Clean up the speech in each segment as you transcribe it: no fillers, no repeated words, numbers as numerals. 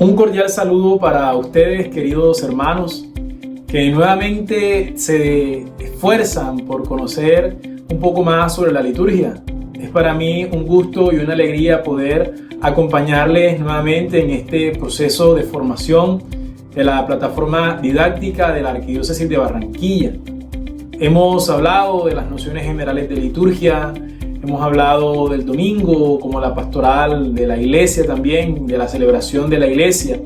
Un cordial saludo para ustedes, queridos hermanos, que nuevamente se esfuerzan por conocer un poco más sobre la liturgia. Es para mí un gusto y una alegría poder acompañarles nuevamente en este proceso de formación de la plataforma didáctica de la Arquidiócesis de Barranquilla. Hemos hablado de las nociones generales de liturgia, hemos hablado del domingo como la pastoral de la iglesia también, de la celebración de la iglesia.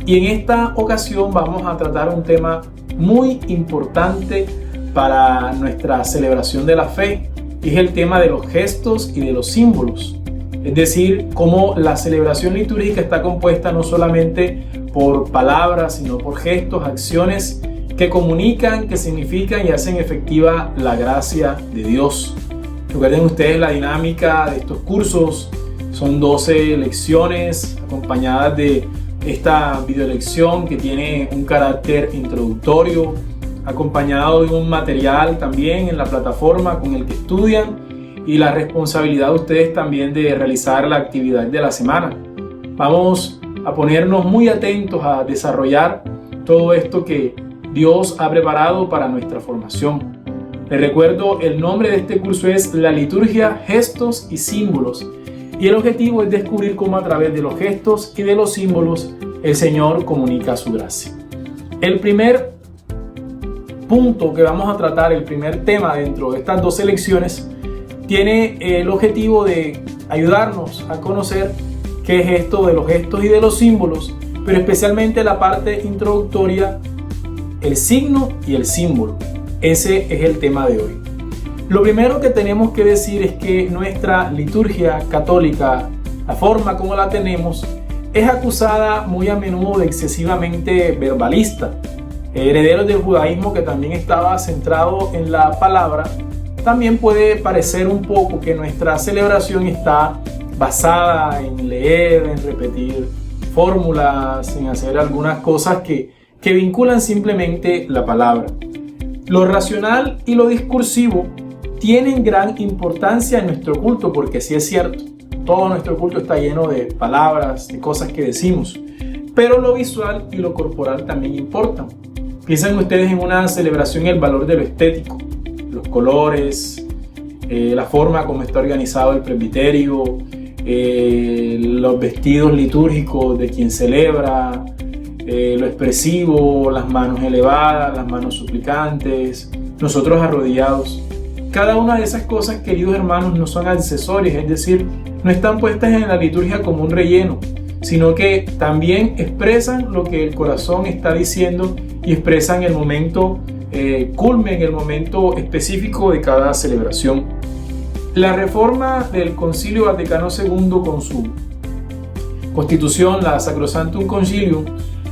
Y en esta ocasión vamos a tratar un tema muy importante para nuestra celebración de la fe, y es el tema de los gestos y de los símbolos. Es decir, cómo la celebración litúrgica está compuesta no solamente por palabras, sino por gestos, acciones que comunican, que significan y hacen efectiva la gracia de Dios. Recuerden ustedes la dinámica de estos cursos. Son 12 lecciones acompañadas de esta videolección que tiene un carácter introductorio, acompañado de un material también en la plataforma con el que estudian, y la responsabilidad de ustedes también de realizar la actividad de la semana. Vamos a ponernos muy atentos a desarrollar todo esto que Dios ha preparado para nuestra formación. Les recuerdo, el nombre de este curso es La Liturgia, Gestos y Símbolos, y el objetivo es descubrir cómo a través de los gestos y de los símbolos el Señor comunica su gracia. El primer punto que vamos a tratar, el primer tema dentro de estas 12 lecciones, tiene el objetivo de ayudarnos a conocer qué es esto de los gestos y de los símbolos, pero especialmente la parte introductoria, el signo y el símbolo. Ese es el tema de hoy. Lo primero que tenemos que decir es que nuestra liturgia católica, la forma como la tenemos, es acusada muy a menudo de excesivamente verbalista. Herederos del judaísmo, que también estaba centrado en la palabra, también puede parecer un poco que nuestra celebración está basada en leer, en repetir fórmulas, en hacer algunas cosas que vinculan simplemente la palabra. Lo racional y lo discursivo tienen gran importancia en nuestro culto, porque sí es cierto, todo nuestro culto está lleno de palabras, de cosas que decimos, pero lo visual y lo corporal también importan. Piensen ustedes en una celebración el valor de lo estético, los colores, la forma como está organizado el presbiterio, los vestidos litúrgicos de quien celebra, lo expresivo, las manos elevadas, las manos suplicantes, nosotros arrodillados. Cada una de esas cosas, queridos hermanos, no son accesorias, es decir, no están puestas en la liturgia como un relleno, sino que también expresan lo que el corazón está diciendo y expresan el momento culmen, el momento específico de cada celebración. La reforma del Concilio Vaticano II, con su constitución, la Sacrosanctum Concilium,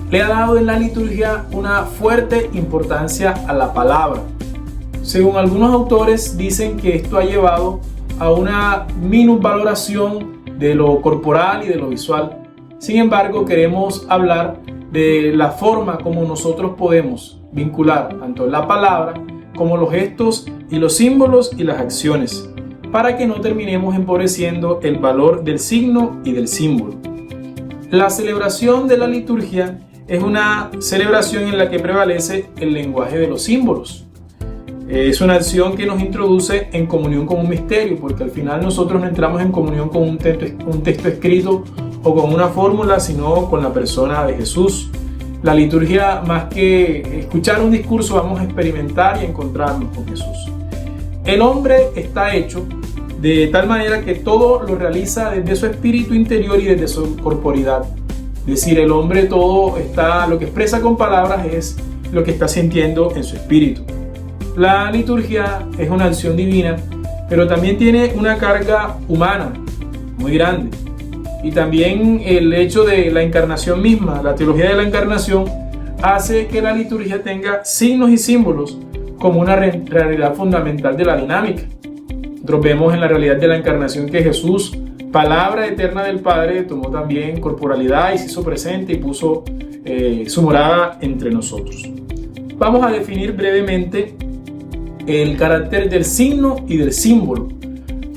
le ha dado en la liturgia una fuerte importancia a la palabra. Según algunos autores, dicen que esto ha llevado a una minusvaloración de lo corporal y de lo visual. Sin embargo, queremos hablar de la forma como nosotros podemos vincular tanto la palabra como los gestos y los símbolos y las acciones, para que no terminemos empobreciendo el valor del signo y del símbolo. La celebración de la liturgia es una celebración en la que prevalece el lenguaje de los símbolos. Es una acción que nos introduce en comunión con un misterio, porque al final nosotros no entramos en comunión con un texto escrito o con una fórmula, sino con la persona de Jesús. La liturgia, más que escuchar un discurso, vamos a experimentar y encontrarnos con Jesús. El hombre está hecho de tal manera que todo lo realiza desde su espíritu interior y desde su corporidad. Es decir, el hombre lo que expresa con palabras es lo que está sintiendo en su espíritu. La liturgia es una acción divina, pero también tiene una carga humana muy grande. Y también el hecho de la encarnación misma, la teología de la encarnación, hace que la liturgia tenga signos y símbolos como una realidad fundamental de la dinámica. Nosotros vemos en la realidad de la encarnación que Jesús, palabra eterna del Padre, tomó también corporalidad y se hizo presente y puso su morada entre nosotros. Vamos a definir brevemente el carácter del signo y del símbolo.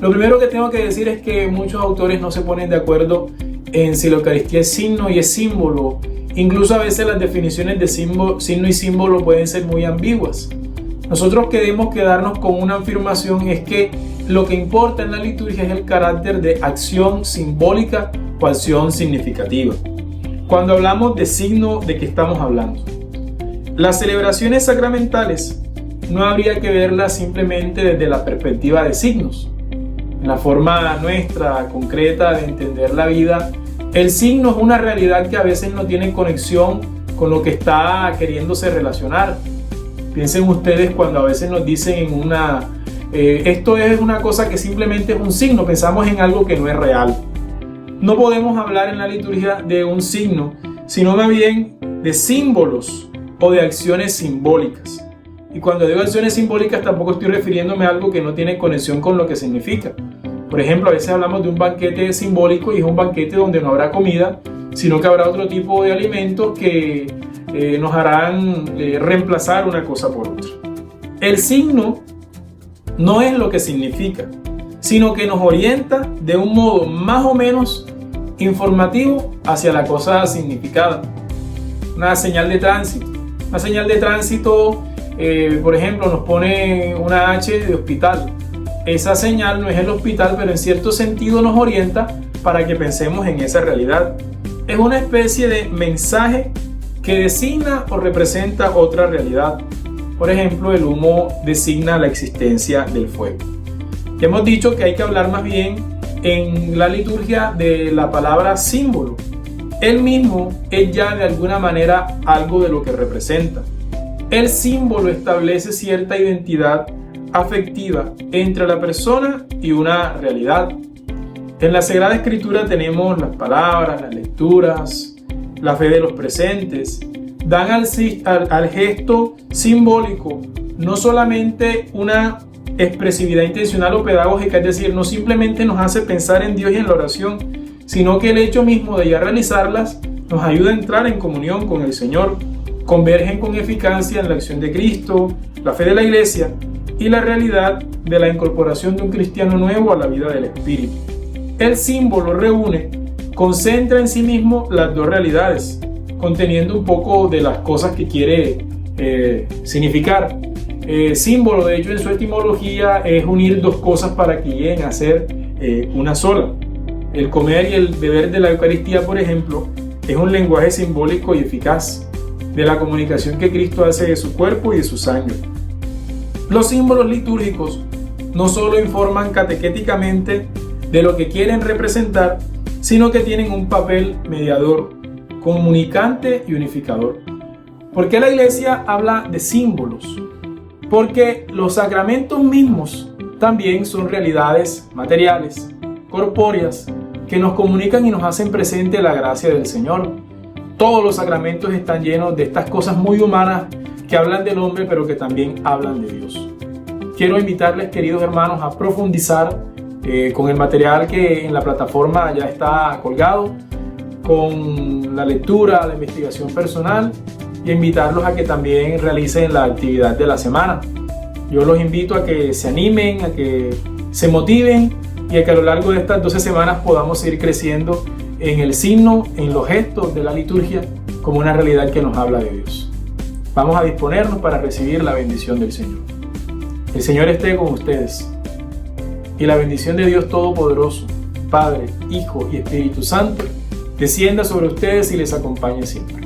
Lo primero que tengo que decir es que muchos autores no se ponen de acuerdo en si la Eucaristía es signo y es símbolo. Incluso a veces las definiciones de signo y símbolo pueden ser muy ambiguas. Nosotros queremos quedarnos con una afirmación, es que lo que importa en la liturgia es el carácter de acción simbólica o acción significativa. Cuando hablamos de signo, ¿de qué estamos hablando? Las celebraciones sacramentales no habría que verlas simplemente desde la perspectiva de signos. En la forma nuestra, concreta de entender la vida, el signo es una realidad que a veces no tiene conexión con lo que está queriéndose relacionar. Piensen ustedes cuando a veces nos dicen esto es una cosa que simplemente es un signo, pensamos en algo que no es real. No podemos hablar en la liturgia de un signo, sino más bien de símbolos o de acciones simbólicas. Y cuando digo acciones simbólicas tampoco estoy refiriéndome a algo que no tiene conexión con lo que significa. Por ejemplo, a veces hablamos de un banquete simbólico y es un banquete donde no habrá comida, sino que habrá otro tipo de alimentos que nos harán reemplazar una cosa por otra. El signo no es lo que significa, sino que nos orienta de un modo más o menos informativo hacia la cosa significada. Una señal de tránsito. Una señal de tránsito, por ejemplo, nos pone una H de hospital. Esa señal no es el hospital, pero en cierto sentido nos orienta para que pensemos en esa realidad. Es una especie de mensaje que designa o representa otra realidad. Por ejemplo, el humo designa la existencia del fuego. Ya hemos dicho que hay que hablar más bien en la liturgia de la palabra símbolo. Él mismo es ya de alguna manera algo de lo que representa. El símbolo establece cierta identidad afectiva entre la persona y una realidad. En la Sagrada Escritura tenemos las palabras, las lecturas, la fe de los presentes. Dan al gesto simbólico no solamente una expresividad intencional o pedagógica, es decir, no simplemente nos hace pensar en Dios y en la oración, sino que el hecho mismo de ya realizarlas nos ayuda a entrar en comunión con el Señor. Convergen con eficacia en la acción de Cristo, la fe de la Iglesia y la realidad de la incorporación de un cristiano nuevo a la vida del Espíritu. El símbolo reúne, concentra en sí mismo las dos realidades, conteniendo un poco de las cosas que quiere significar. Símbolo, de hecho, en su etimología es unir dos cosas para que lleguen a ser una sola. El comer y el beber de la Eucaristía, por ejemplo, es un lenguaje simbólico y eficaz de la comunicación que Cristo hace de su cuerpo y de su sangre. Los símbolos litúrgicos no solo informan catequéticamente de lo que quieren representar, sino que tienen un papel mediador, comunicante y unificador. ¿Por qué la Iglesia habla de símbolos? Porque los sacramentos mismos también son realidades materiales, corpóreas, que nos comunican y nos hacen presente la gracia del Señor. Todos los sacramentos están llenos de estas cosas muy humanas que hablan del hombre, pero que también hablan de Dios. Quiero invitarles, queridos hermanos, a profundizar con el material que en la plataforma ya está colgado, con la lectura, la investigación personal, y invitarlos a que también realicen la actividad de la semana. Yo los invito a que se animen, a que se motiven y a que a lo largo de estas 12 semanas podamos seguir creciendo en el signo, en los gestos de la liturgia, como una realidad que nos habla de Dios. Vamos a disponernos para recibir la bendición del Señor. El Señor esté con ustedes. Y la bendición de Dios Todopoderoso, Padre, Hijo y Espíritu Santo, descienda sobre ustedes y les acompañe siempre.